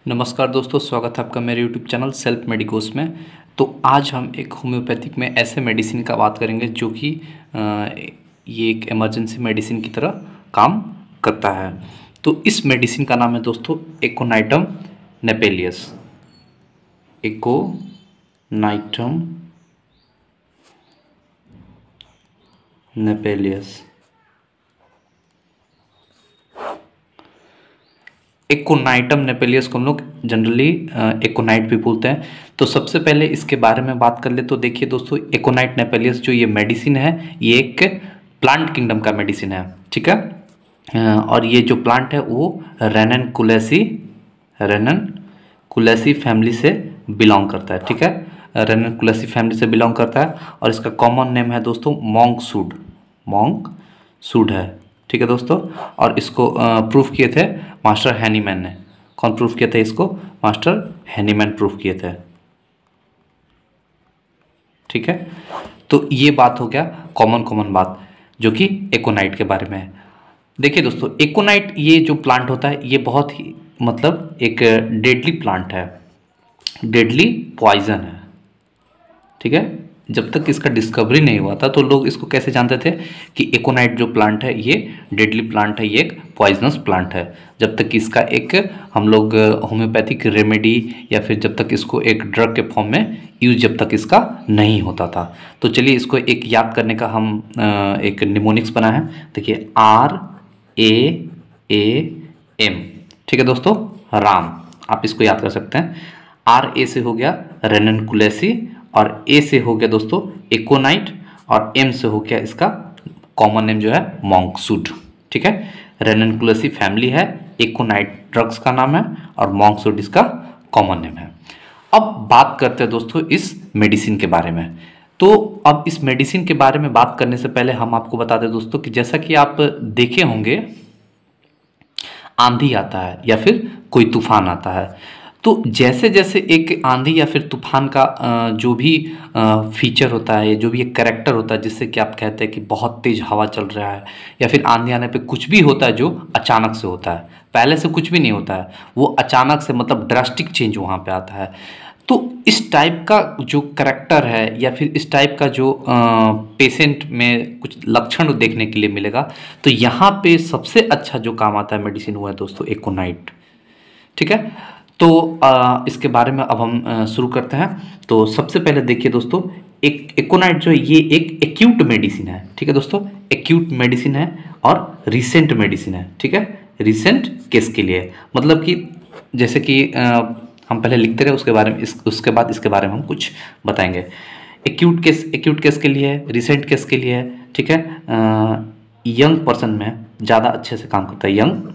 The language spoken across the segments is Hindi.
नमस्कार दोस्तों, स्वागत है आपका मेरे यूट्यूब चैनल सेल्फ मेडिकोस में। तो आज हम एक होम्योपैथिक में ऐसे मेडिसिन का बात करेंगे जो कि ये एक इमरजेंसी मेडिसिन की तरह काम करता है। तो इस मेडिसिन का नाम है दोस्तों एकोनाइटम नेपेलियस। एकोनाइटम नेपेलियस। एकोनाइटम नेपेलियस को हम लोग जनरली एकोनाइट भी बोलते हैं। तो सबसे पहले इसके बारे में बात कर ले तो देखिए दोस्तों, एकोनाइट नेपेलियस जो ये मेडिसिन है ये एक प्लांट किंगडम का मेडिसिन है, ठीक है। और ये जो प्लांट है वो रेनन कुलेसी फैमिली से बिलोंग करता है, ठीक है। रेनन कुलेसी फैमिली से बिलोंग करता है और इसका कॉमन नेम है दोस्तों मॉन्क सूड है, ठीक है दोस्तों। और इसको प्रूफ किए थे मास्टर हैनीमैन ने। कौन प्रूफ किया था इसको? मास्टर हैनीमैन प्रूफ किए थे, ठीक है। तो ये बात हो गया कॉमन बात जो कि एकोनाइट के बारे में है। देखिए दोस्तों, एकोनाइट ये जो प्लांट होता है ये बहुत ही मतलब एक डेडली प्लांट है, डेडली पॉइजन है, ठीक है। जब तक इसका डिस्कवरी नहीं हुआ था तो लोग इसको कैसे जानते थे कि एकोनाइट जो प्लांट है ये डेडली प्लांट है, ये एक पॉइजनस प्लांट है। जब तक इसका एक हम लोग होम्योपैथिक रेमेडी या फिर जब तक इसको एक ड्रग के फॉर्म में यूज जब तक इसका नहीं होता था। तो चलिए इसको एक याद करने का हम एक निमोनिक्स बना है। देखिए RAAM, ठीक है दोस्तों, राम। आप इसको याद कर सकते हैं। RA से हो गया रेनन कुलेसी और A से हो गया दोस्तों एकोनाइट और M से हो गया इसका कॉमन नेम जो है मॉन्कसूड, ठीक है। रेनन कुलेसी फैमिली है, एकोनाइट ड्रग्स का नाम है और मॉन्कसूड इसका कॉमन नेम है। अब बात करते हैं दोस्तों इस मेडिसिन के बारे में। तो अब इस मेडिसिन के बारे में बात करने से पहले हम आपको बता दें दोस्तों कि जैसा कि आप देखे होंगे आंधी आता है या फिर कोई तूफान आता है, तो जैसे जैसे एक आंधी या फिर तूफान का जो भी फीचर होता है, जो भी एक कैरेक्टर होता है जिससे कि आप कहते हैं कि बहुत तेज हवा चल रहा है या फिर आंधी आने पे कुछ भी होता है जो अचानक से होता है, पहले से कुछ भी नहीं होता है, वो अचानक से मतलब ड्रास्टिक चेंज वहाँ पे आता है। तो इस टाइप का जो करैक्टर है या फिर इस टाइप का जो पेशेंट में कुछ लक्षण देखने के लिए मिलेगा, तो यहाँ पे सबसे अच्छा जो काम आता है मेडिसिन हुआ है दोस्तों एकोनाइट, ठीक है। तो इसके बारे में अब हम शुरू करते हैं। तो सबसे पहले देखिए दोस्तों, एक एकोनाइट जो है ये एक एक्यूट मेडिसिन है, ठीक है दोस्तों। एक्यूट मेडिसिन है और रिसेंट मेडिसिन है, ठीक है। रिसेंट केस के लिए मतलब कि जैसे कि हम पहले लिखते रहे उसके बारे में उसके बाद इसके बारे में हम कुछ बताएंगे। एक्यूट केस के लिए है, रिसेंट केस के लिए है, ठीक है। यंग पर्सन में ज़्यादा अच्छे से काम करता है, यंग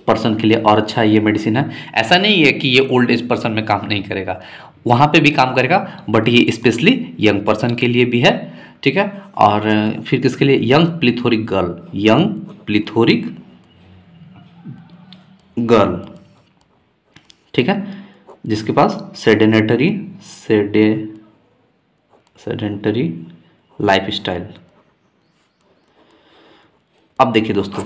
पर्सन के लिए और अच्छा ये मेडिसिन है। ऐसा नहीं है कि ये ओल्ड एज पर्सन में काम नहीं करेगा, वहाँ पे भी काम करेगा, बट ये स्पेशली यंग पर्सन के लिए भी है, ठीक है। और फिर किसके लिए? यंग प्लीथोरिक गर्ल, ठीक है, जिसके पास सेडेंटरी लाइफ स्टाइल। अब देखिए दोस्तों,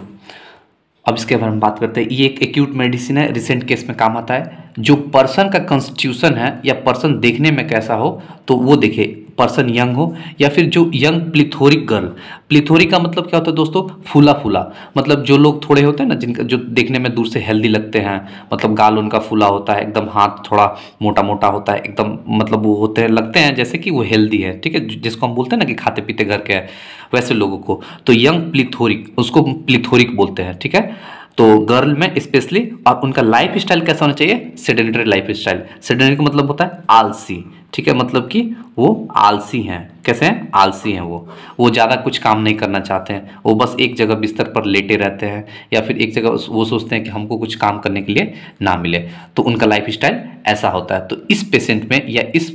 अब इसके बारे में बात करते हैं। ये एक एक्यूट मेडिसिन है, रिसेंट केस में काम आता है। जो पर्सन का कॉन्स्टिट्यूशन है या पर्सन देखने में कैसा हो, तो वो देखिए पर्सन यंग हो या फिर जो यंग प्लीथोरिक गर्ल। प्लीथोरिक का मतलब क्या होता है दोस्तों? फूला फूला, मतलब जो लोग थोड़े होते हैं ना जिनका जो देखने में दूर से हेल्दी लगते हैं, मतलब गाल उनका फूला होता है एकदम, हाथ थोड़ा मोटा मोटा होता है एकदम, मतलब वो होते हैं लगते हैं जैसे कि वो हेल्दी है, ठीक है, जिसको हम बोलते हैं ना कि खाते पीते घर के है, वैसे लोगों को तो यंग प्लीथोरिक, उसको प्लीथोरिक बोलते हैं, ठीक है। तो गर्ल में स्पेशली, और उनका लाइफ स्टाइल कैसा होना चाहिए? Sedentary life style. सेडेंटरी का मतलब होता है आलसी, ठीक है, मतलब कि वो आलसी हैं। कैसे हैं? आलसी हैं। वो ज़्यादा कुछ काम नहीं करना चाहते हैं, वो बस एक जगह बिस्तर पर लेटे रहते हैं या फिर एक जगह वो सोचते हैं कि हमको कुछ काम करने के लिए ना मिले, तो उनका लाइफ स्टाइल ऐसा होता है। तो इस पेशेंट में या इस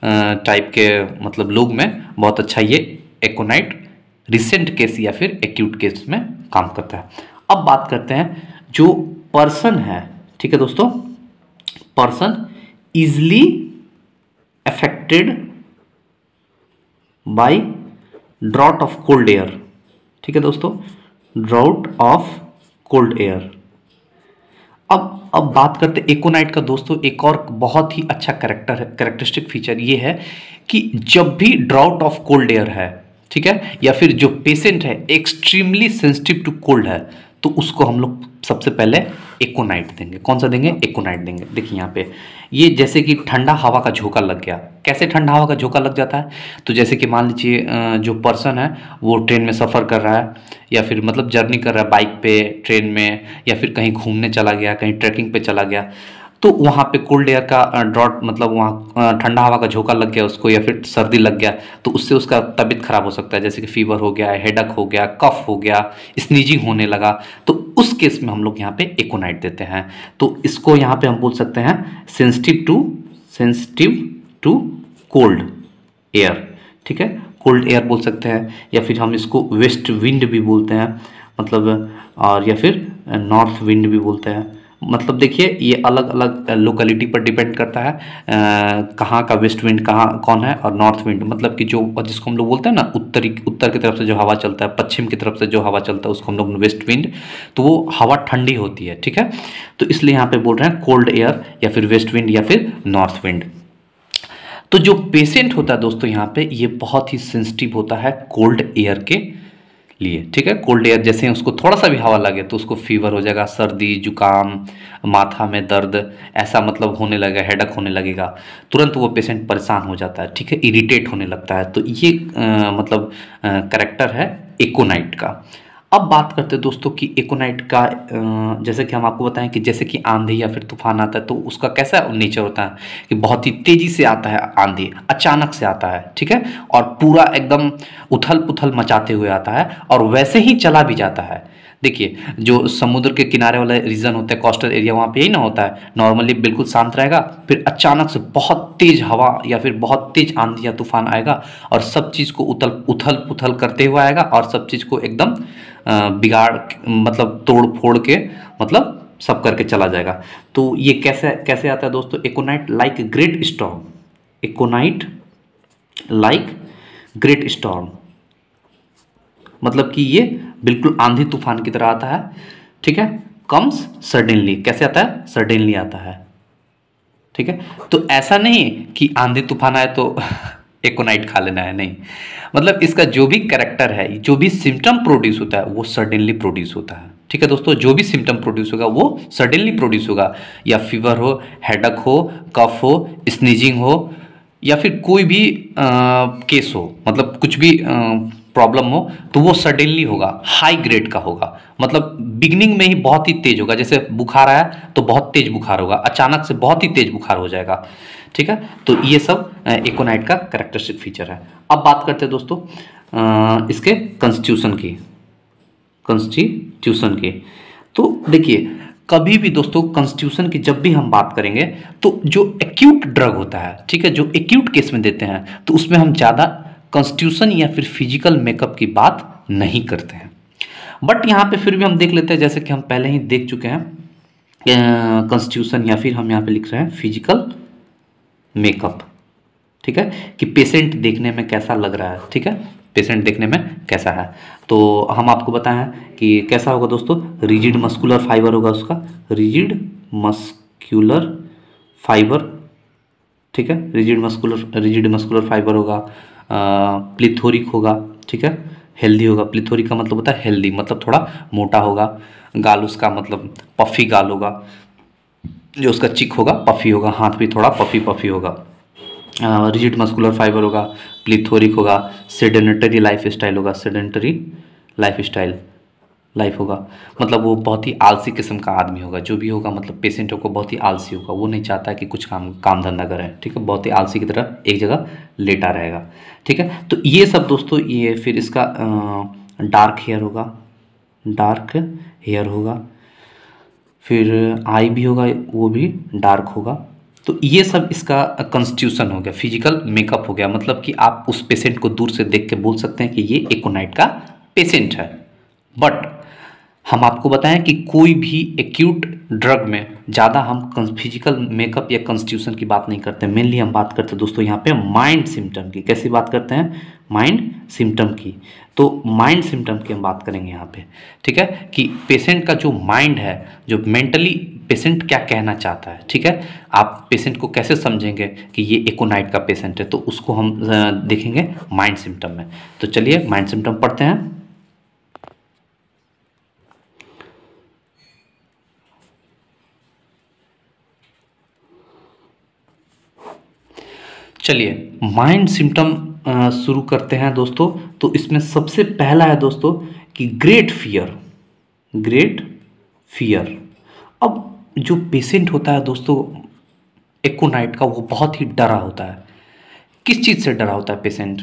टाइप के मतलब लोग में बहुत अच्छा ये एकोनाइट रिसेंट केस या फिर एक्यूट केस में काम करता है। अब बात करते हैं जो पर्सन है, ठीक है दोस्तों, person easily affected by draught of cold air, ठीक है दोस्तों, ड्रॉट ऑफ कोल्ड एयर। अब बात करते हैं एकोनाइट का दोस्तों। एक और बहुत ही अच्छा कैरेक्टरिस्टिक फीचर ये है कि जब भी ड्राउट ऑफ कोल्ड एयर है, ठीक है, या फिर जो पेशेंट है एक्सट्रीमली सेंसिटिव टू कोल्ड है, तो उसको हम लोग सबसे पहले एकोनाइट देंगे। कौन सा देंगे? एकोनाइट देंगे। देखिए यहाँ पे ये जैसे कि ठंडा हवा का झोंका लग गया। कैसे ठंडा हवा का झोंका लग जाता है? तो जैसे कि मान लीजिए जो पर्सन है वो ट्रेन में सफ़र कर रहा है, या फिर मतलब जर्नी कर रहा है बाइक पे, ट्रेन में, या फिर कहीं घूमने चला गया, कहीं ट्रैकिंग पे चला गया, तो वहाँ पे कोल्ड एयर का ड्रॉट मतलब वहाँ ठंडा हवा का झोंका लग गया उसको, या फिर सर्दी लग गया, तो उससे उसका तबीयत खराब हो सकता है। जैसे कि फीवर हो गया, हेडक हो गया, कफ हो गया, स्नीजिंग होने लगा, तो उस केस में हम लोग यहाँ पे एकोनाइट देते हैं। तो इसको यहाँ पे हम बोल सकते हैं सेंसिटिव टू कोल्ड एयर, ठीक है, कोल्ड एयर बोल सकते हैं, या फिर हम इसको वेस्ट विंड भी बोलते हैं, मतलब, और या फिर नॉर्थ विंड भी बोलते हैं। मतलब देखिए ये अलग अलग लोकेलिटी पर डिपेंड करता है कहाँ का वेस्ट विंड कहाँ कौन है, और नॉर्थ विंड मतलब कि जो जिसको हम लोग बोलते हैं ना उत्तर की तरफ से जो हवा चलता है, पश्चिम की तरफ से जो हवा चलता है उसको हम लोग वेस्ट विंड, तो वो हवा ठंडी होती है, ठीक है। तो इसलिए यहाँ पे बोल रहे हैं कोल्ड एयर या फिर वेस्ट विंड या फिर नॉर्थ विंड। तो जो पेशेंट होता है दोस्तों यहाँ पे ये बहुत ही सेंसिटिव होता है कोल्ड एयर के लिए, ठीक है। कोल्ड एयर जैसे उसको थोड़ा सा भी हवा लगे तो उसको फीवर हो जाएगा, सर्दी जुकाम, माथा में दर्द, ऐसा मतलब होने लगेगा, हेडक होने लगेगा, तुरंत वो पेशेंट परेशान हो जाता है, ठीक है, इरिटेट होने लगता है। तो ये मतलब करेक्टर है एकोनाइट का। अब बात करते हैं दोस्तों कि एकोनाइट का जैसे कि हम आपको बताएं कि जैसे कि आंधी या फिर तूफान आता है तो उसका कैसा नेचर होता है कि बहुत ही तेजी से आता है, आंधी अचानक से आता है, ठीक है, और पूरा एकदम उथल पुथल मचाते हुए आता है और वैसे ही चला भी जाता है। देखिए जो समुद्र के किनारे वाला रीजन होता है, कोस्टल एरिया, वहाँ पे यही ना होता है, नॉर्मली बिल्कुल शांत रहेगा, फिर अचानक से बहुत तेज हवा या फिर बहुत तेज आंधी या तूफान आएगा और सब चीज़ को उथल पुथल करते हुए आएगा और सब चीज़ को एकदम बिगाड़ मतलब तोड़ फोड़ के मतलब सब करके चला जाएगा। तो ये कैसे कैसे आता है दोस्तों? Aconite like great storm, aconite like great storm, मतलब कि ये बिल्कुल आंधी तूफान की तरह आता है, ठीक है। कम्स सडनली, कैसे आता है? सडनली आता है, ठीक है। तो ऐसा नहीं कि आंधी तूफान आए तो एकोनाइट खा लेना है, नहीं, मतलब इसका जो भी कैरेक्टर है, जो भी सिम्टम प्रोड्यूस होता है वो सडनली प्रोड्यूस होता है, ठीक है दोस्तों। जो भी सिम्टम प्रोड्यूस होगा वो सडनली प्रोड्यूस होगा, या फीवर हो, हेडक हो, कफ हो, स्नीजिंग हो, या फिर कोई भी केस हो, मतलब कुछ भी प्रॉब्लम हो, तो वो सडनली होगा, हाई ग्रेड का होगा, मतलब बिगनिंग में ही बहुत ही तेज होगा। जैसे बुखार आया तो बहुत तेज बुखार होगा, अचानक से बहुत ही तेज बुखार हो जाएगा, ठीक है। तो ये सब एकोनाइट का कैरेक्टरिस्टिक फीचर है। अब बात करते हैं दोस्तों इसके कॉन्स्टिट्यूशन की। तो देखिए कभी भी दोस्तों कॉन्स्टिट्यूशन की जब भी हम बात करेंगे तो जो एक्यूट ड्रग होता है, ठीक है, जो एक्यूट केस में देते हैं, तो उसमें हम ज़्यादा कॉन्स्टिट्यूशन या फिर फिजिकल मेकअप की बात नहीं करते हैं। बट यहाँ पे फिर भी हम देख लेते हैं, जैसे कि हम पहले ही देख चुके हैं कॉन्स्टिट्यूशन, या फिर हम यहाँ पे लिख रहे हैं फिजिकल मेकअप, ठीक है, कि पेशेंट देखने में कैसा लग रहा है, ठीक है, पेशेंट देखने में कैसा है। तो हम आपको बताएं कि कैसा होगा दोस्तों, रिजिड मस्कुलर फाइबर होगा उसका, रिजिड मस्कुलर फाइबर, ठीक है, रिजिड मस्कुलर फाइबर होगा, प्लिथोरिक होगा, ठीक है, हेल्दी होगा। प्लिथोरिक का मतलब होता है हेल्दी, मतलब थोड़ा मोटा होगा। गाल उसका मतलब पफी गाल होगा, जो उसका चिक होगा पफी होगा, हाथ भी थोड़ा पफी पफी होगा। रिजिड मस्कुलर फाइबर होगा, प्लिथोरिक होगा, सेडेंटरी लाइफ स्टाइल होगा, सेडेंटरी लाइफ होगा, मतलब वो बहुत ही आलसी किस्म का आदमी होगा, जो भी होगा मतलब पेशेंट को बहुत ही आलसी होगा, वो नहीं चाहता कि कुछ काम धंधा करे, ठीक है, बहुत ही आलसी की तरह एक जगह लेटा रहेगा, ठीक है। तो ये सब दोस्तों, ये फिर इसका डार्क हेयर होगा, फिर आई भी होगा, वो भी डार्क होगा। तो ये सब इसका कॉन्स्टिट्यूशन हो गया, फिजिकल मेकअप हो गया, मतलब कि आप उस पेशेंट को दूर से देख के बोल सकते हैं कि ये एकोनाइट का पेशेंट है। बट हम आपको बताएं कि कोई भी एक्यूट ड्रग में ज़्यादा हम फिजिकल मेकअप या कॉन्स्टिट्यूशन की बात नहीं करते, मेनली हम बात करते हैं दोस्तों यहाँ पे माइंड सिम्टम की। कैसी बात करते हैं? माइंड सिम्टम की। तो माइंड सिम्टम की हम बात करेंगे यहाँ पे, ठीक है, कि पेशेंट का जो माइंड है, जो मेंटली पेशेंट क्या कहना चाहता है। ठीक है, आप पेशेंट को कैसे समझेंगे कि ये एकोनाइट का पेशेंट है, तो उसको हम देखेंगे माइंड सिम्टम में। तो चलिए माइंड सिम्टम पढ़ते हैं। चलिए माइंड सिम्टम शुरू करते हैं दोस्तों। तो इसमें सबसे पहला है दोस्तों कि ग्रेट फियर, ग्रेट फियर। अब जो पेशेंट होता है दोस्तों एकोनाइट का, वो बहुत ही डरा होता है। किस चीज़ से डरा होता है पेशेंट?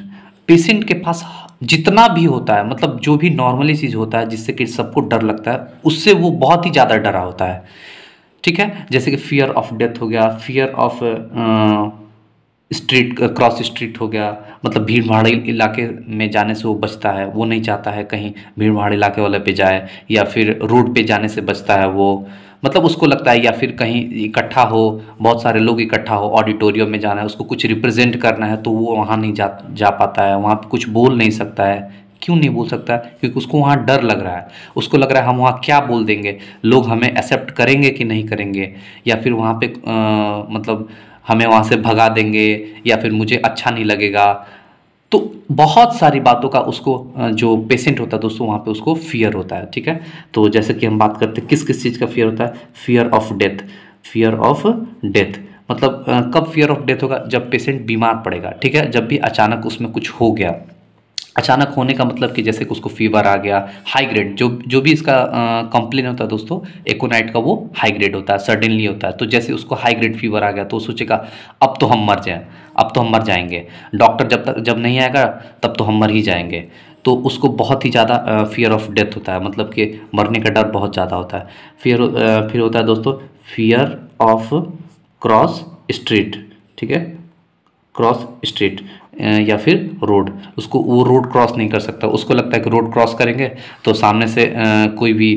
पेशेंट के पास जितना भी होता है, मतलब जो भी नॉर्मली चीज़ होता है जिससे कि सबको डर लगता है, उससे वो बहुत ही ज़्यादा डरा होता है। ठीक है, जैसे कि फियर ऑफ डेथ हो गया, fear of street cross street हो गया, मतलब भीड़ भाड़ इलाके में जाने से वो बचता है, वो नहीं चाहता है कहीं भीड़ भाड़ इलाके वाले पे जाए, या फिर रोड पे जाने से बचता है वो, मतलब उसको लगता है, या फिर कहीं इकट्ठा हो, बहुत सारे लोग इकट्ठा हो, ऑडिटोरियम में जाना है, उसको कुछ रिप्रेजेंट करना है, तो वो वहाँ नहीं जा पाता है, वहाँ पे कुछ बोल नहीं सकता है। क्यों नहीं बोल सकता है? क्योंकि उसको वहाँ डर लग रहा है। उसको लग रहा है हम वहाँ क्या बोल देंगे, लोग हमें एक्सेप्ट करेंगे कि नहीं करेंगे, या फिर वहाँ पे मतलब हमें वहाँ से भगा देंगे, या फिर मुझे अच्छा नहीं लगेगा। तो बहुत सारी बातों का उसको जो पेशेंट होता है दोस्तों वहाँ पे उसको फियर होता है। ठीक है, तो जैसे कि हम बात करते हैं किस किस चीज़ का फियर होता है। Fear of death, fear of death मतलब कब फियर ऑफ डेथ होगा? जब पेशेंट बीमार पड़ेगा। ठीक है, जब भी अचानक उसमें कुछ हो गया। अचानक होने का मतलब कि जैसे कि उसको फीवर आ गया, हाई ग्रेड, जो भी इसका कंप्लेन होता है दोस्तों एकोनाइट का, वो हाई ग्रेड होता है, सडनली होता है। तो जैसे उसको हाई ग्रेड फीवर आ गया तो वो सोचेगा अब तो हम मर जाएं, अब तो हम मर जाएंगे, डॉक्टर जब नहीं आएगा तब तो हम मर ही जाएंगे। तो उसको बहुत ही ज़्यादा फियर ऑफ डेथ होता है, मतलब कि मरने का डर बहुत ज़्यादा होता है। फिर होता है दोस्तों फियर ऑफ क्रॉस स्ट्रीट। ठीक है, क्रॉस स्ट्रीट या फिर रोड, उसको वो रोड क्रॉस नहीं कर सकता, उसको लगता है कि रोड क्रॉस करेंगे तो सामने से कोई भी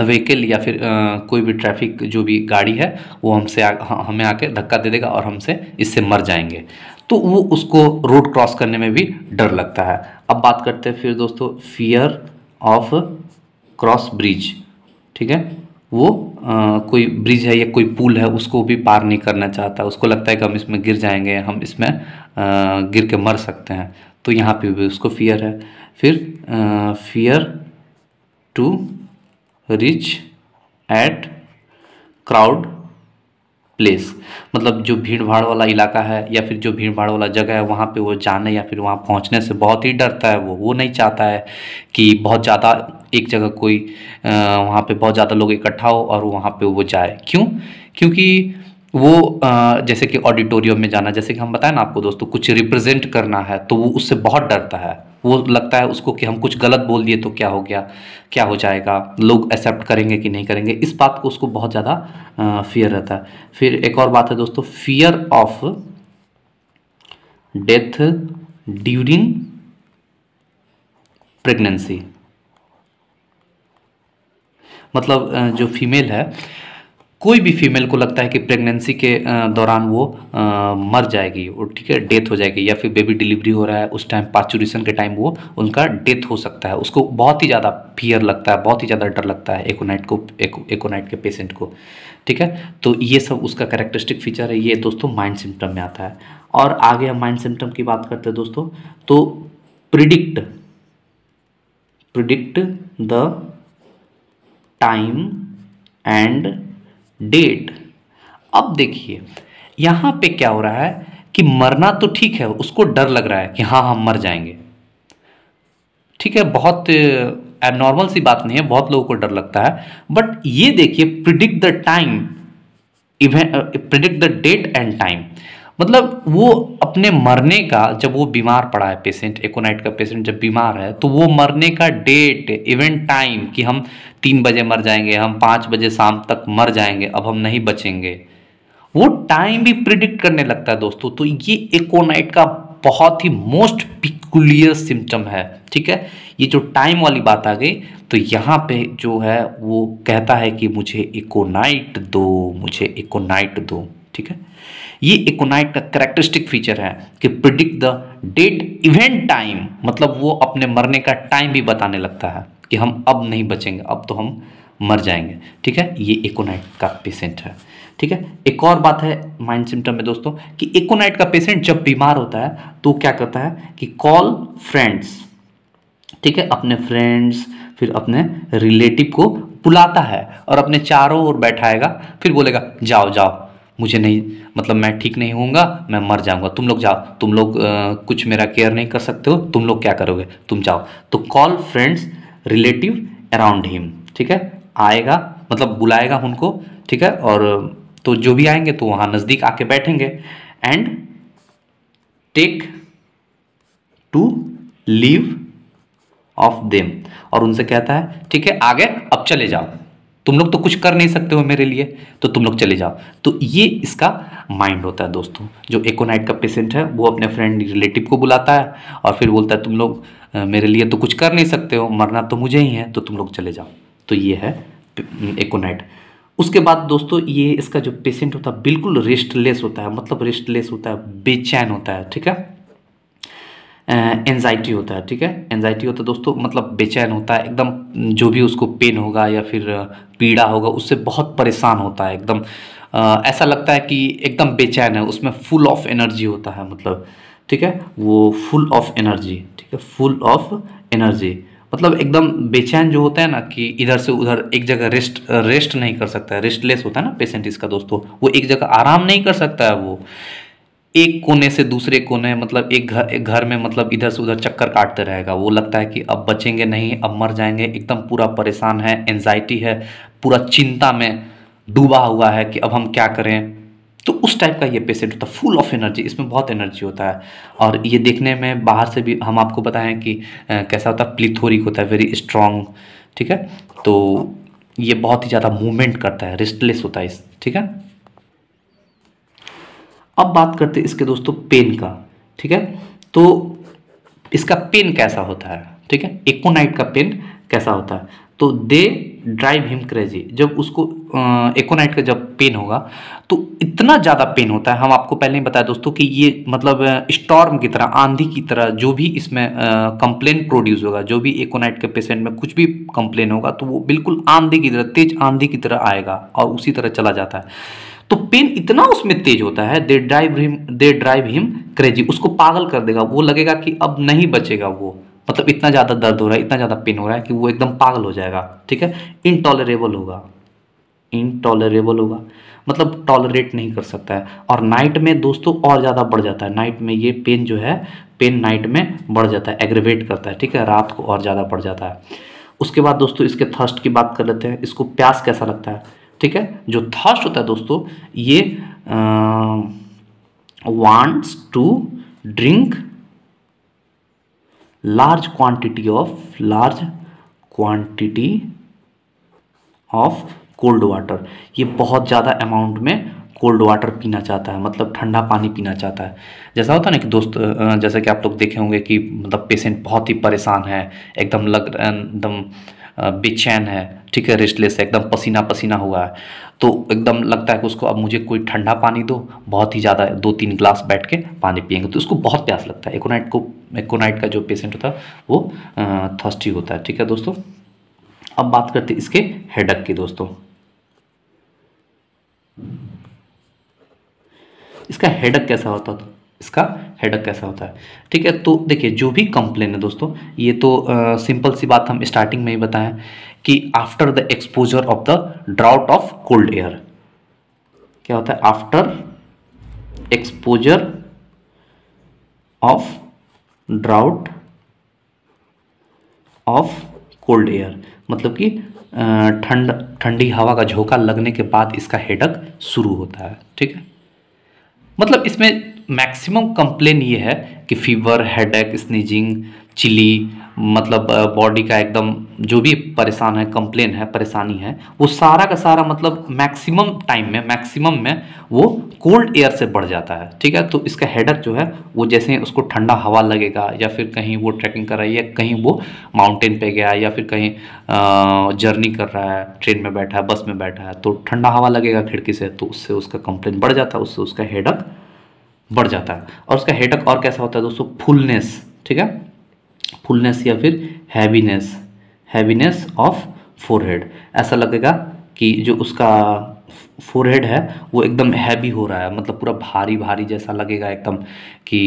व्हीकल या फिर कोई भी ट्रैफिक जो भी गाड़ी है वो हमें आके धक्का दे देगा और हमसे इससे मर जाएंगे। तो वो उसको रोड क्रॉस करने में भी डर लगता है। अब बात करते हैं फिर दोस्तों फियर ऑफ क्रॉस ब्रिज। ठीक है, वो कोई ब्रिज है या कोई पुल है उसको भी पार नहीं करना चाहता, उसको लगता है कि हम इसमें गिर जाएंगे, हम इसमें गिर के मर सकते हैं, तो यहाँ पे भी उसको फियर है। फिर fear to reach at crowd place, मतलब जो भीड़ भाड़ वाला इलाका है या फिर जो भीड़ भाड़ वाला जगह है वहाँ पे वो जाने या फिर वहाँ पहुँचने से बहुत ही डरता है। वो नहीं चाहता है कि बहुत ज़्यादा एक जगह कोई वहाँ पे बहुत ज़्यादा लोग इकट्ठा हो और वहाँ पे वो जाए। क्यों? क्योंकि वो जैसे कि ऑडिटोरियम में जाना, जैसे कि हम बताएं ना आपको दोस्तों, कुछ रिप्रेजेंट करना है तो वो उससे बहुत डरता है। वो लगता है उसको कि हम कुछ गलत बोल दिए तो क्या हो गया, क्या हो जाएगा, लोग एक्सेप्ट करेंगे कि नहीं करेंगे, इस बात को उसको बहुत ज़्यादा फियर रहता है। फिर एक और बात है दोस्तों fear of death during pregnancy, मतलब जो फीमेल है, कोई भी फीमेल को लगता है कि प्रेगनेंसी के दौरान वो मर जाएगी, वो ठीक है डेथ हो जाएगी, या फिर बेबी डिलीवरी हो रहा है उस टाइम पार्चुरेशन के टाइम वो उनका डेथ हो सकता है, उसको बहुत ही ज़्यादा फियर लगता है, बहुत ही ज़्यादा डर लगता है एकोनाइट के पेशेंट को। ठीक है, तो ये सब उसका कैरेक्टरिस्टिक फीचर है, ये दोस्तों माइंड सिम्टम में आता है। और आगे हम माइंड सिम्टम की बात करते हैं दोस्तों, तो predict the time and date. अब देखिए यहाँ पे क्या हो रहा है कि मरना तो ठीक है, उसको डर लग रहा है कि हाँ हम मर जाएंगे। ठीक है, बहुत एबनॉर्मल सी बात नहीं है, बहुत लोगों को डर लगता है। बट ये देखिए predict the time, predict the date and time, मतलब वो अपने मरने का, जब वो बीमार पड़ा है पेशेंट, एकोनाइट का पेशेंट जब बीमार है तो वो मरने का डेट, इवेंट टाइम, कि हम 3 बजे मर जाएंगे, हम 5 बजे शाम तक मर जाएंगे, अब हम नहीं बचेंगे, वो टाइम भी प्रिडिक्ट करने लगता है दोस्तों। तो ये एकोनाइट का बहुत ही मोस्ट पिकुलियर सिम्टम है। ठीक है, ये जो टाइम वाली बात आ गई, तो यहाँ पे जो है वो कहता है कि मुझे एकोनाइट दो, मुझे एकोनाइट दो। ठीक है, ये एकोनाइट का कैरेक्टरिस्टिक फीचर है कि predict the date event time, मतलब वो अपने मरने का टाइम भी बताने लगता है कि हम अब नहीं बचेंगे, अब तो हम मर जाएंगे। ठीक है, ये एकोनाइट का पेशेंट है। ठीक है, एक और बात है माइंड सिम्टम में दोस्तों कि एकोनाइट का पेशेंट जब बीमार होता है तो क्या करता है कि कॉल फ्रेंड्स, ठीक है, अपने फ्रेंड्स फिर अपने रिलेटिव को बुलाता है और अपने चारों ओर बैठाएगा, फिर बोलेगा जाओ जाओ, मुझे नहीं, मतलब मैं ठीक नहीं होऊंगा, मैं मर जाऊंगा, तुम लोग जाओ, तुम लोग कुछ मेरा केयर नहीं कर सकते हो, तुम लोग क्या करोगे, तुम जाओ। तो call friends relative around him, ठीक है, आएगा मतलब बुलाएगा उनको, ठीक है, और तो जो भी आएंगे तो वहाँ नज़दीक आके बैठेंगे and take to leave of them, और उनसे कहता है ठीक है आगे अब चले जाओ, तुम लोग तो कुछ कर नहीं सकते हो मेरे लिए, तो तुम लोग चले जाओ। तो ये इसका माइंड होता है दोस्तों। जो एकोनाइट का पेशेंट है वो अपने फ्रेंड रिलेटिव को बुलाता है और फिर बोलता है तुम लोग मेरे लिए तो कुछ कर नहीं सकते हो, मरना तो मुझे ही है, तो तुम लोग चले जाओ। तो ये है एकोनाइट। उसके बाद दोस्तों ये इसका जो पेशेंट होता है बिल्कुल रेस्टलेस होता है, मतलब रेस्टलेस होता है, बेचैन होता है। ठीक है, एंजाइटी होता है। ठीक है, एंजाइटी होता है दोस्तों, मतलब बेचैन होता है एकदम, जो भी उसको पेन होगा या फिर पीड़ा होगा उससे बहुत परेशान होता है एकदम। ऐसा लगता है कि एकदम बेचैन है, उसमें फुल ऑफ एनर्जी होता है, मतलब ठीक है, वो फुल ऑफ एनर्जी, ठीक है, फुल ऑफ एनर्जी, मतलब एकदम बेचैन जो होता है ना कि इधर से उधर एक जगह रेस्ट नहीं कर सकता है, रेस्टलेस होता है ना पेशेंट इसका दोस्तों, वो एक जगह आराम नहीं कर सकता है, वो एक कोने से दूसरे कोने, मतलब एक घर में मतलब इधर से उधर चक्कर काटते रहेगा, वो लगता है कि अब बचेंगे नहीं, अब मर जाएंगे, एकदम पूरा परेशान है, एंजाइटी है, पूरा चिंता में डूबा हुआ है कि अब हम क्या करें। तो उस टाइप का ये पेशेंट होता है, फुल ऑफ एनर्जी, इसमें बहुत एनर्जी होता है। और ये देखने में बाहर से भी हम आपको बताएं कि कैसा होता है, प्लीथोरिक होता है, वेरी स्ट्रॉन्ग। ठीक है, तो ये बहुत ही ज़्यादा मूवमेंट करता है, रेस्टलेस होता है इस, ठीक है। अब बात करते हैं इसके दोस्तों पेन का। ठीक है, तो इसका पेन कैसा होता है, ठीक है, एकोनाइट का पेन कैसा होता है। तो दे ड्राइव हिम क्रेजी, जब उसको एकोनाइट का जब पेन होगा तो इतना ज़्यादा पेन होता है, हम आपको पहले ही बताया दोस्तों कि ये मतलब स्टॉर्म की तरह, आंधी की तरह, जो भी इसमें कंप्लेन प्रोड्यूस होगा, जो भी एकोनाइट के पेशेंट में कुछ भी कंप्लेन होगा तो वो बिल्कुल आंधी की तरह, तेज आंधी की तरह आएगा और उसी तरह चला जाता है। तो पेन इतना उसमें तेज होता है, दे ड्राइव हिम क्रेजी, उसको पागल कर देगा, वो लगेगा कि अब नहीं बचेगा वो, मतलब इतना ज़्यादा दर्द हो रहा है, इतना ज़्यादा पेन हो रहा है कि वो एकदम पागल हो जाएगा। ठीक है, इनटॉलरेबल होगा, इनटॉलरेबल होगा मतलब टॉलरेट नहीं कर सकता है। और नाइट में दोस्तों और ज़्यादा बढ़ जाता है, नाइट में ये पेन जो है, पेन नाइट में बढ़ जाता है, एग्रेवेट करता है। ठीक है, रात को और ज़्यादा बढ़ जाता है। उसके बाद दोस्तों इसके थर्स्ट की बात कर लेते हैं, इसको प्यास कैसा लगता है। ठीक है, जो थर्स्ट होता है दोस्तों, ये wants to drink large quantity of cold water, ये बहुत ज़्यादा अमाउंट में कोल्ड वाटर पीना चाहता है, मतलब ठंडा पानी पीना चाहता है। जैसा होता है ना कि दोस्त, जैसा कि आप लोग देखे होंगे कि मतलब पेशेंट बहुत ही परेशान है, एकदम बेचैन है, ठीक है, रेस्टलेस है, एकदम पसीना पसीना हुआ है, तो एकदम लगता है कि उसको अब मुझे कोई ठंडा पानी दो, बहुत ही ज़्यादा 2-3 ग्लास बैठ के पानी पियेंगे तो उसको बहुत प्यास लगता है। एकोनाइट का जो पेशेंट होता है वो थर्स्टी होता है। ठीक है दोस्तों, अब बात करते हैं इसके हेडेक की दोस्तों। इसका हेडेक कैसा होता है, इसका हेडेक कैसा होता है। ठीक है, तो देखिए जो भी कंप्लेन है दोस्तों, ये तो सिंपल सी बात हम स्टार्टिंग में ही बताएं कि after the exposure of the drought of cold air, क्या होता है, after exposure of drought of cold air, मतलब कि ठंडी हवा का झोंका लगने के बाद इसका हेडेक शुरू होता है। ठीक है, मतलब इसमें मैक्सिमम कंप्लेन ये है कि फीवर, हेडेक, स्नीजिंग, चिली, मतलब बॉडी का एकदम जो भी परेशान है, कंप्लेन है, परेशानी है, वो सारा का सारा मतलब मैक्सिमम में वो कोल्ड एयर से बढ़ जाता है। ठीक है, तो इसका हेडेक जो है वो जैसे उसको ठंडा हवा लगेगा, या फिर कहीं वो ट्रैकिंग कर रहा है, या कहीं वो माउंटेन पे गया, या फिर कहीं जर्नी कर रहा है, ट्रेन में बैठा है, बस में बैठा है, तो ठंडा हवा लगेगा खिड़की से, तो उससे उसका कंप्लेन बढ़ जाता है, उससे उसका हेडेक बढ़ जाता है। और उसका हेडेक और कैसा होता है दोस्तों, फुलनेस। ठीक है, फुलनेस या फिर हैवीनेस ऑफ फोरहेड, ऐसा लगेगा कि जो उसका फोरहेड है वो एकदम हैवी हो रहा है, मतलब पूरा भारी भारी जैसा लगेगा एकदम कि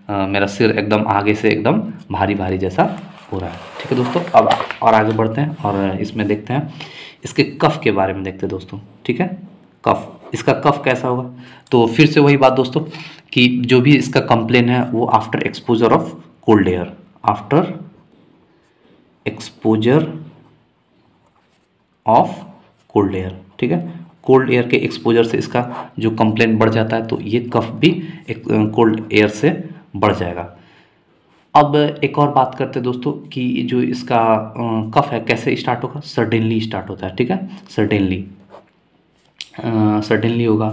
मेरा सिर एकदम आगे से एकदम भारी भारी जैसा हो रहा है। ठीक है दोस्तों, अब और आगे बढ़ते हैं और इसमें देखते हैं इसके कफ के बारे में देखते हैं दोस्तों। ठीक है, कफ, इसका कफ कैसा होगा? तो फिर से वही बात दोस्तों कि जो भी इसका कंप्लेन है वो after exposure of cold air, after exposure of cold air. ठीक है, कोल्ड एयर के एक्सपोजर से इसका जो कंप्लेन बढ़ जाता है तो ये कफ भी कोल्ड एयर से बढ़ जाएगा। अब एक और बात करते हैं दोस्तों कि जो इसका कफ है कैसे स्टार्ट होगा? सडनली स्टार्ट होता है। ठीक है, सडनली सडनली होगा।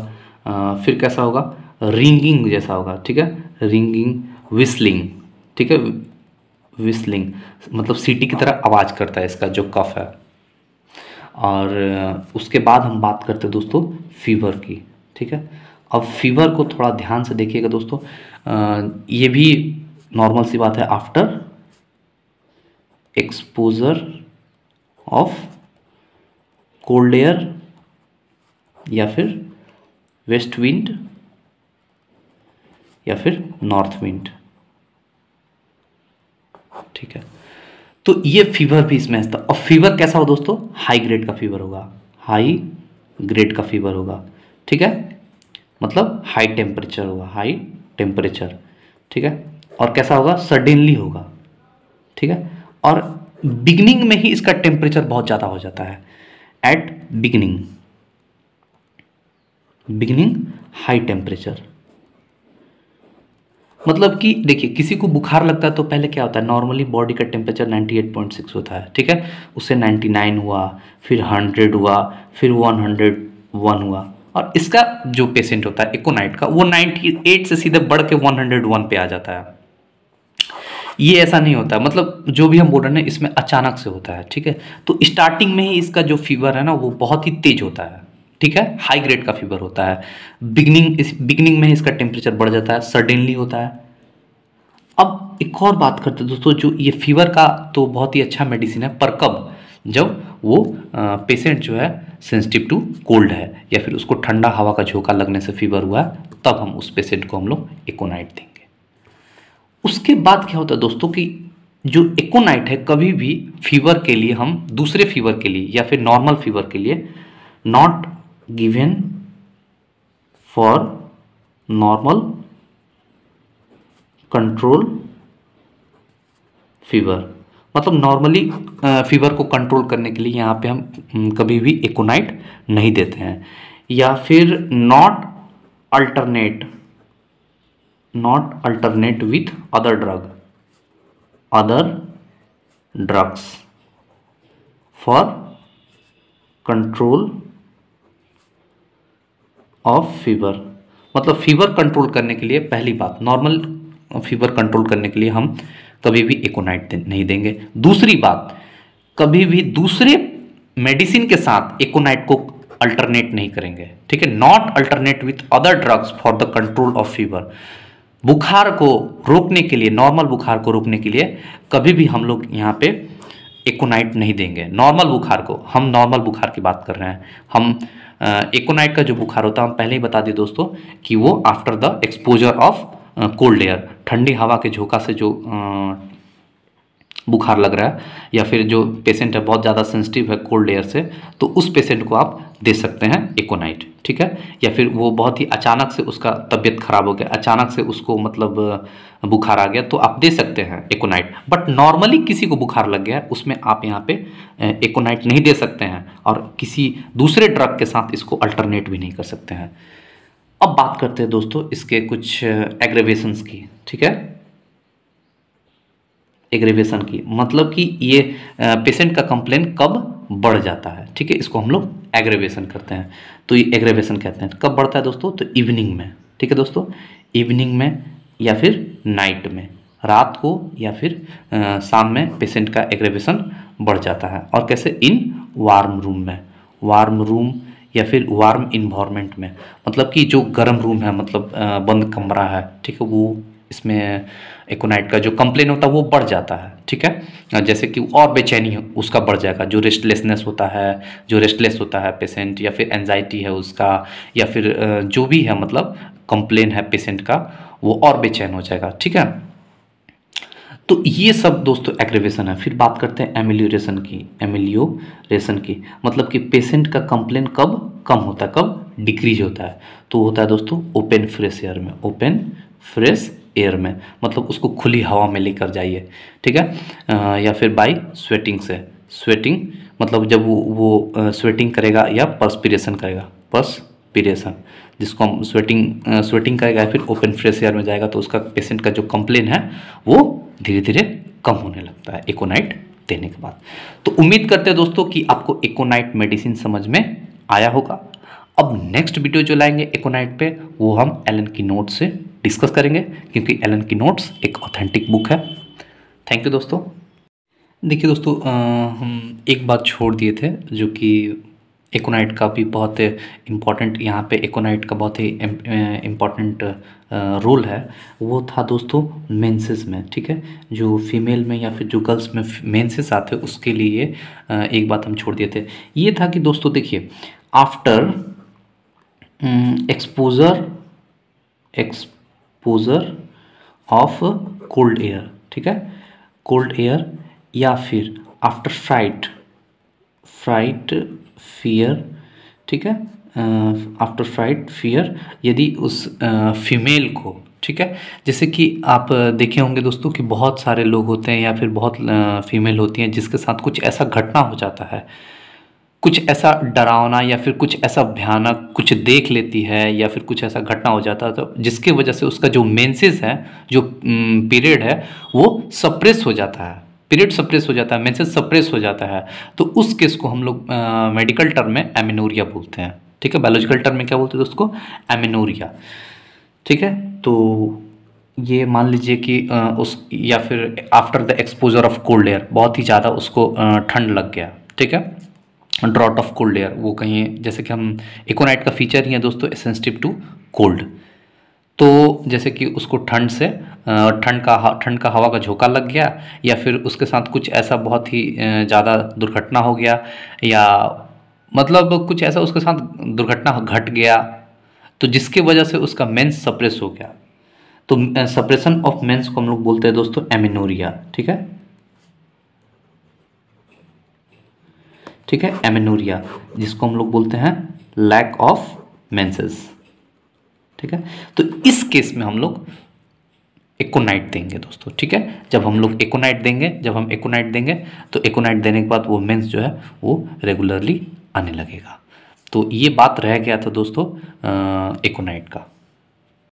फिर कैसा होगा? रिंगिंग जैसा होगा। ठीक है, रिंगिंग, विस्लिंग। ठीक है, विस्लिंग मतलब सीटी की तरह आवाज़ करता है इसका जो कफ है। और उसके बाद हम बात करते हैं दोस्तों फीवर की। ठीक है, अब फीवर को थोड़ा ध्यान से देखिएगा दोस्तों, ये भी नॉर्मल सी बात है, after exposure of cold air या फिर वेस्ट विंड या फिर नॉर्थ विंड। ठीक है, तो ये फीवर भी इसमें आता है। और फीवर कैसा हो दोस्तों? हाई ग्रेड का फीवर होगा, हाई ग्रेड का फीवर होगा। ठीक है, मतलब हाई टेम्परेचर होगा, हाई टेम्परेचर। ठीक है, और कैसा होगा? सडनली होगा। ठीक है, और बिगिनिंग में ही इसका टेम्परेचर बहुत ज़्यादा हो जाता है, at beginning, beginning high temperature. मतलब कि देखिए किसी को बुखार लगता है तो पहले क्या होता है, नॉर्मली बॉडी का टेम्परेचर 98.6 होता है। ठीक है, उससे 99 हुआ, फिर 100 हुआ, फिर 101 हुआ। और इसका जो पेशेंट होता है एकोनाइट का, वो 98 से सीधे बढ़ के 101 पे आ जाता है। ये ऐसा नहीं होता है, मतलब जो भी हम बोल रहे हैं इसमें अचानक से होता है। ठीक है, तो स्टार्टिंग में ही इसका जो फीवर है ना वो बहुत ही तेज होता है। ठीक है, हाई ग्रेड का फीवर होता है। बिगिनिंग में ही इसका टेम्परेचर बढ़ जाता है, सडनली होता है। अब एक और बात करते हैं दोस्तों, जो ये फीवर का तो बहुत ही अच्छा मेडिसिन है, पर कब? जब वो पेशेंट जो है सेंसिटिव टू कोल्ड है या फिर उसको ठंडा हवा का झोंका लगने से फीवर हुआ है, तब हम उस पेशेंट को हम लोग एकोनाइट देंगे। उसके बाद क्या होता है दोस्तों कि जो एकोनाइट है कभी भी फीवर के लिए हम दूसरे फीवर के लिए या फिर नॉर्मल फीवर के लिए not given for normal control fever, मतलब नॉर्मली फीवर को कंट्रोल करने के लिए यहाँ पे हम कभी भी एकोनाइट नहीं देते हैं। या फिर not alternate with other drugs for control of fever. मतलब फीवर कंट्रोल करने के लिए पहली बात, नॉर्मल फीवर कंट्रोल करने के लिए हम कभी भी एकोनाइट नहीं देंगे। दूसरी बात, कभी भी दूसरे मेडिसिन के साथ एकोनाइट को अल्टरनेट नहीं करेंगे। ठीक है, not alternate with other drugs for the control of fever. बुखार को रोकने के लिए, नॉर्मल बुखार को रोकने के लिए कभी भी हम लोग यहाँ पे एकोनाइट नहीं देंगे। नॉर्मल बुखार को, हम नॉर्मल बुखार की बात कर रहे हैं। हम एकोनाइट का जो बुखार होता है, हम पहले ही बता दिए दोस्तों कि वो after the exposure of cold air, ठंडी हवा के झोंका से जो बुखार लग रहा है या फिर जो पेशेंट है बहुत ज़्यादा सेंसिटिव है कोल्ड एयर से, तो उस पेशेंट को आप दे सकते हैं एकोनाइट। ठीक है, या फिर वो बहुत ही अचानक से उसका तबीयत खराब हो गया, अचानक से उसको मतलब बुखार आ गया, तो आप दे सकते हैं एकोनाइट। बट नॉर्मली किसी को बुखार लग गया है उसमें आप यहाँ पे एकोनाइट नहीं दे सकते हैं और किसी दूसरे ड्रग के साथ इसको अल्टरनेट भी नहीं कर सकते हैं। अब बात करते हैं दोस्तों इसके कुछ एग्रेवेशंस की। ठीक है, एग्रेवेशन की मतलब कि ये पेशेंट का कंप्लेन कब बढ़ जाता है। ठीक है, इसको हम लोग एग्रेवेशन करते हैं। तो ये एग्रेवेशन कहते हैं। कब बढ़ता है दोस्तों? तो इवनिंग में। ठीक है दोस्तों, इवनिंग में या फिर नाइट में, रात को या फिर शाम में पेशेंट का एग्रेवेशन बढ़ जाता है। और कैसे? इन वार्म रूम में, वार्म रूम या फिर वार्म इन्वायरमेंट में, मतलब कि जो गर्म रूम है, मतलब बंद कमरा है। ठीक है, वो इसमें एकोनाइट का जो कंप्लेन होता है वो बढ़ जाता है, ठीक है। जैसे कि और बेचैनी उसका बढ़ जाएगा, जो रेस्टलेसनेस होता है, जो रेस्टलेस होता है पेशेंट, या फिर एंजाइटी है उसका, या फिर जो भी है मतलब कंप्लेन है पेशेंट का, वो और बेचैन हो जाएगा, ठीक है। तो ये सब दोस्तों एग्रीवेशन है। फिर बात करते हैं एमिलियोरेशन की। एमिलियोरेशन की मतलब कि पेशेंट का कंप्लेन कब कम होता है, कब डिक्रीज होता है, तो होता है दोस्तों ओपन फ्रेश एयर में। ओपन फ्रेश एयर में मतलब उसको खुली हवा में लेकर जाइए, ठीक है। या फिर बाय स्वेटिंग से। स्वेटिंग मतलब जब वो स्वेटिंग करेगा या पर्सपिरेशन करेगा, पर्सपिरेशन, जिसको हम स्वेटिंग करेगा या फिर ओपन फ्रेश एयर में जाएगा, तो उसका पेशेंट का जो कंप्लेन है वो धीरे धीरे कम होने लगता है एकोनाइट देने के बाद। तो उम्मीद करते हैं दोस्तों कि आपको एकोनाइट मेडिसिन समझ में आया होगा। अब नेक्स्ट वीडियो जो लाएंगे एकोनाइट पे, वो हम एलन की नोट्स से डिस्कस करेंगे, क्योंकि एलन की नोट्स एक ऑथेंटिक बुक है। थैंक यू दोस्तों। देखिए दोस्तों, हम एक बात छोड़ दिए थे जो कि एकोनाइट का भी बहुत इम्पॉर्टेंट, यहाँ पे एकोनाइट का बहुत ही इम्पॉर्टेंट रोल है। वो था दोस्तों मेंसेस में, ठीक है। जो फीमेल में या फिर जो गर्ल्स में मेंसेस आते हैं उसके लिए एक बात हम छोड़ दिए थे। ये था कि दोस्तों देखिए, after exposure of cold air, ठीक है, कोल्ड एयर, या फिर आफ्टर फ्राइट फियर, ठीक है, आफ्टर फ्राइट फियर, यदि उस फीमेल को, ठीक है, जैसे कि आप देखे होंगे दोस्तों कि बहुत सारे लोग होते हैं या फिर बहुत फीमेल होती हैं जिसके साथ कुछ ऐसा घटना हो जाता है, कुछ ऐसा डरावना या फिर कुछ ऐसा भयानक कुछ देख लेती है, या फिर कुछ ऐसा घटना हो जाता है, तो जिसकी वजह से उसका जो मेंसेस है, जो पीरियड है, वो सप्रेस हो जाता है, पीरियड सप्रेस हो जाता है, मेंसेस सप्रेस हो जाता है। तो उस केस को हम लोग मेडिकल टर्म में एमेनोरिया बोलते हैं, ठीक है। बायोलॉजिकल टर्म में क्या बोलते हैं दोस्तों, एमेनोरिया, ठीक है। तो ये मान लीजिए कि उस, या फिर after the exposure of cold air, बहुत ही ज़्यादा उसको ठंड लग गया, ठीक है, ड्रॉट ऑफ कोल्ड एयर, वो कहीं, जैसे कि हम एकोनाइट का फीचर ही है दोस्तों सेंसिटिव टू कोल्ड। तो जैसे कि उसको ठंड से ठंड का हवा का झोंका लग गया, या फिर उसके साथ कुछ ऐसा बहुत ही ज़्यादा दुर्घटना हो गया, या मतलब कुछ ऐसा उसके साथ दुर्घटना घट गया, तो जिसके वजह से उसका मेंस सप्रेस हो गया। तो सप्रेशन ऑफ मेंस को हम लोग बोलते हैं दोस्तों एमेनोरिया, ठीक है, ठीक है, एमेनोरिया, जिसको हम लोग बोलते हैं लैक ऑफ मेंसेस, ठीक है। तो इस केस में हम लोग एकोनाइट देंगे दोस्तों, ठीक है। जब हम लोग एकोनाइट देंगे, जब हम एकोनाइट देंगे तो एकोनाइट देने के बाद वो मेंस जो है वो रेगुलरली आने लगेगा। तो ये बात रह गया था दोस्तों एकोनाइट का।